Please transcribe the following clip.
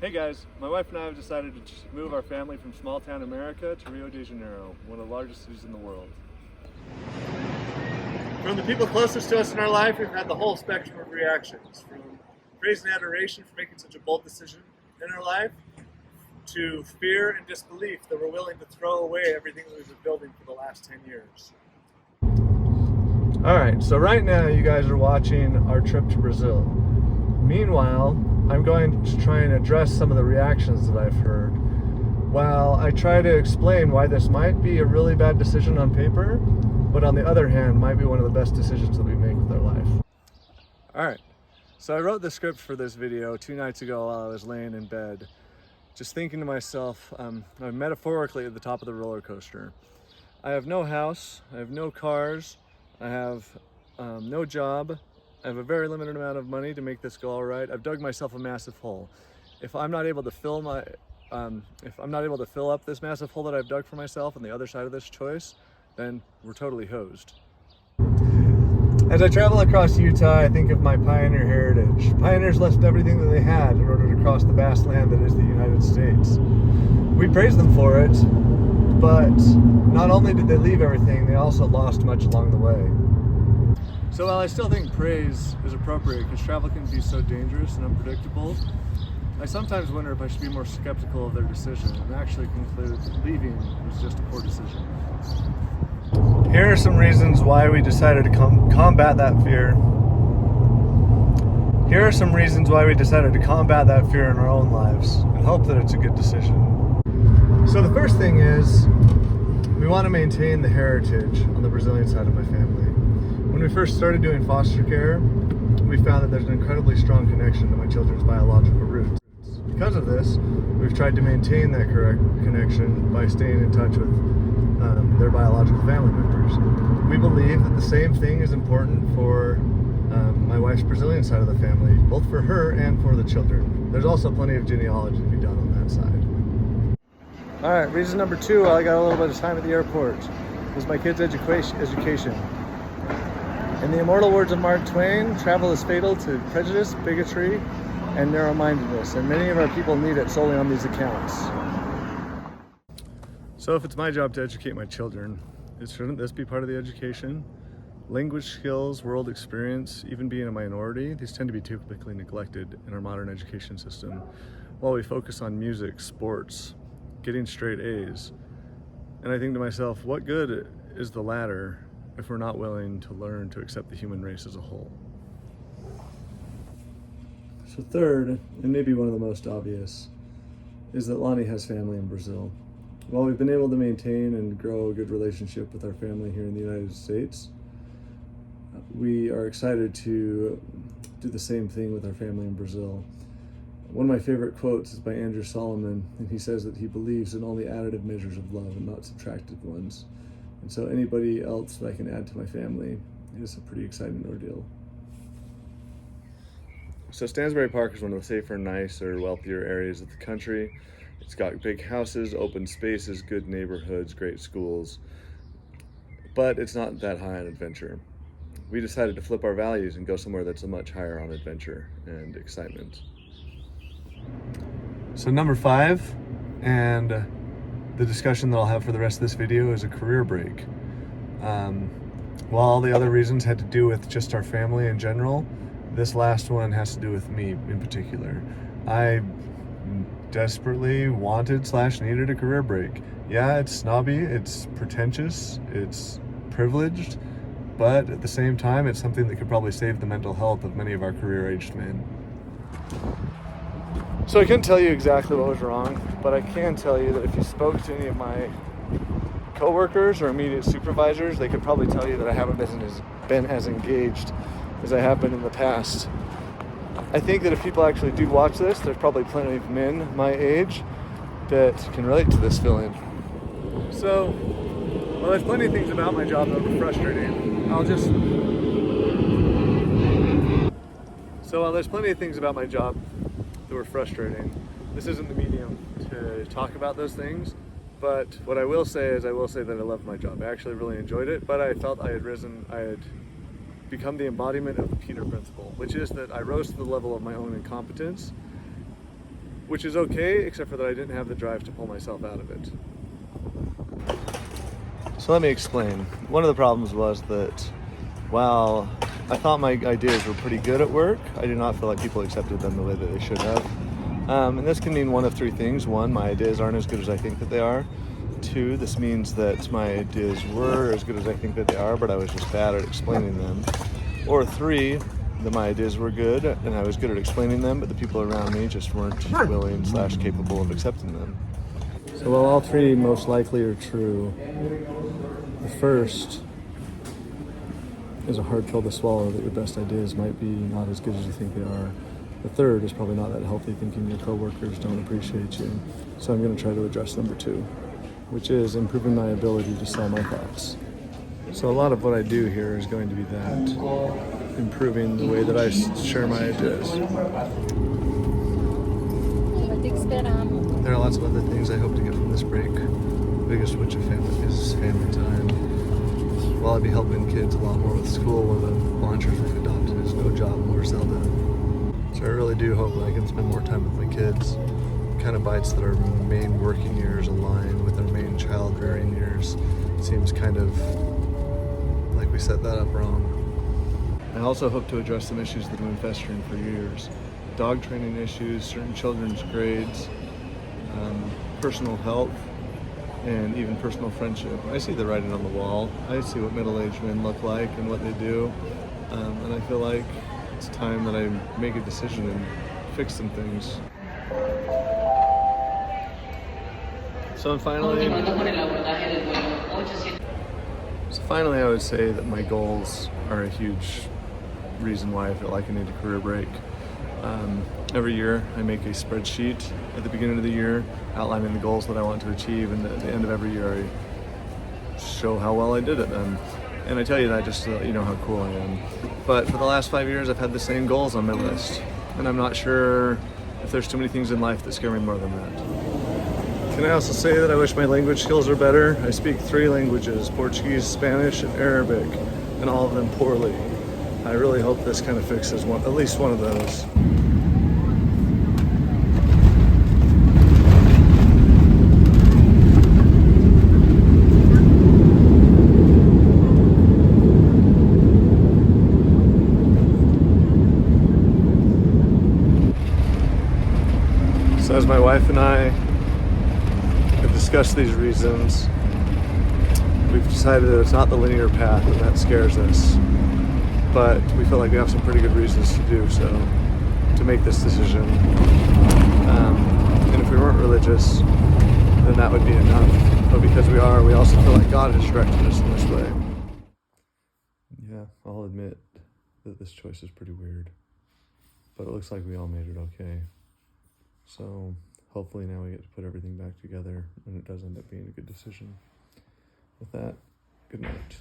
Hey guys, my wife and I have decided to move our family from small town America to Rio de Janeiro, one of the largest cities in the world. From the people closest to us in our life, we've had the whole spectrum of reactions, from praise and adoration for making such a bold decision in our life, to fear and disbelief that we're willing to throw away everything that we've been building for the last 10 years. Alright, so right now you guys are watching our trip to Brazil. Meanwhile, I'm going to try and address some of the reactions that I've heard while I try to explain why this might be a really bad decision on paper, but on the other hand, might be one of the best decisions that we make with our life. Alright, so I wrote the script for this video 2 nights ago while I was laying in bed, just thinking to myself, I'm metaphorically at the top of the roller coaster. I have no house, I have no cars, I have no job, I have a very limited amount of money to make this go all right. I've dug myself a massive hole. If I'm not able to fill up this massive hole that I've dug for myself on the other side of this choice, then we're totally hosed. As I travel across Utah, I think of my pioneer heritage. Pioneers left everything that they had in order to cross the vast land that is the United States. We praise them for it, but not only did they leave everything, they also lost much along the way. So while I still think praise is appropriate because travel can be so dangerous and unpredictable, I sometimes wonder if I should be more skeptical of their decision and actually conclude that leaving was just a poor decision. Here are some reasons why we decided to combat that fear. Here are some reasons why we decided to combat that fear in our own lives and hope that it's a good decision. So the first thing is, we want to maintain the heritage on the Brazilian side of my family. When we first started doing foster care, we found that there's an incredibly strong connection to my children's biological roots. Because of this, we've tried to maintain that correct connection by staying in touch with their biological family members. We believe that the same thing is important for my wife's Brazilian side of the family, both for her and for the children. There's also plenty of genealogy to be done on that side. All right, reason number 2, I got a little bit of time at the airport, is my kids' education. In the immortal words of Mark Twain, travel is fatal to prejudice, bigotry, and narrow-mindedness, and many of our people need it solely on these accounts. So if it's my job to educate my children, shouldn't this be part of the education? Language skills, world experience, even being a minority, these tend to be typically neglected in our modern education system, while we focus on music, sports, getting straight A's. And I think to myself, what good is the latter if we're not willing to learn to accept the human race as a whole? So third, and maybe one of the most obvious, is that Lonnie has family in Brazil. While we've been able to maintain and grow a good relationship with our family here in the United States, we are excited to do the same thing with our family in Brazil. One of my favorite quotes is by Andrew Solomon, and he says that he believes in only additive measures of love and not subtractive ones. And so anybody else that I can add to my family is a pretty exciting ordeal. So Stansbury Park is one of the safer, nicer, wealthier areas of the country. It's got big houses, open spaces, good neighborhoods, great schools, but it's not that high on adventure. We decided to flip our values and go somewhere that's a much higher on adventure and excitement. So number 5, and the discussion that I'll have for the rest of this video, is a career break. While all the other reasons had to do with just our family in general, this last one has to do with me in particular. I desperately wanted/needed a career break. Yeah, it's snobby, it's pretentious, it's privileged, but at the same time, it's something that could probably save the mental health of many of our career-aged men. So I couldn't tell you exactly what was wrong, but I can tell you that if you spoke to any of my coworkers or immediate supervisors, they could probably tell you that I haven't been as engaged as I have been in the past. I think that if people actually do watch this, there's probably plenty of men my age that can relate to this feeling. So, well, there's plenty of things about my job that are frustrating. While there's plenty of things about my job that were frustrating, this isn't the medium to talk about those things. But what I will say is, I will say that I loved my job. I actually really enjoyed it, but I felt I had become the embodiment of the Peter Principle, which is that I rose to the level of my own incompetence which is okay, except for that I didn't have the drive to pull myself out of it. So let me explain. One of the problems was that while I thought my ideas were pretty good at work, I do not feel like people accepted them the way that they should have. And this can mean one of three things. One, my ideas aren't as good as I think that they are. Two, this means that my ideas were as good as I think that they are, but I was just bad at explaining them. Or three, that my ideas were good and I was good at explaining them, but the people around me just weren't willing / capable of accepting them. So while all three most likely are true, the first is a hard pill to swallow, that your best ideas might be not as good as you think they are. The third is probably not that healthy, thinking your coworkers don't appreciate you. So I'm going to try to address number two, which is improving my ability to sell my thoughts. So a lot of what I do here is going to be that, improving the way that I share my ideas. There are lots of other things I hope to get from this break. The biggest which is family time. While I'd be helping kids a lot more with school, one of the mantras we've adopted is no job, more Zelda. So I really do hope that I can spend more time with my kids. Kind of bites that our main working years align with our main child rearing years. It seems kind of like we set that up wrong. I also hope to address some issues that have been festering for years. Dog training issues, certain children's grades, personal health, and even personal friendship. I see the writing on the wall. I see what middle-aged men look like and what they do. And I feel like it's time that I make a decision and fix some things. So finally, I would say that my goals are a huge reason why I feel like I need a career break. Every year I make a spreadsheet at the beginning of the year outlining the goals that I want to achieve, and at the end of every year I show how well I did it. And I tell you that just so that you know how cool I am. But for the last 5 years I've had the same goals on my list, and I'm not sure if there's too many things in life that scare me more than that. Can I also say that I wish my language skills were better? I speak 3 languages, Portuguese, Spanish, and Arabic, and all of them poorly. I really hope this kind of fixes at least one of those. So as my wife and I have discussed these reasons, we've decided that it's not the linear path, and that scares us. But we feel like we have some pretty good reasons to do so, to make this decision. And if we weren't religious, then that would be enough. But because we are, we also feel like God has directed us in this way. Yeah, I'll admit that this choice is pretty weird. But it looks like we all made it okay. So hopefully now we get to put everything back together and it does end up being a good decision. With that, good night.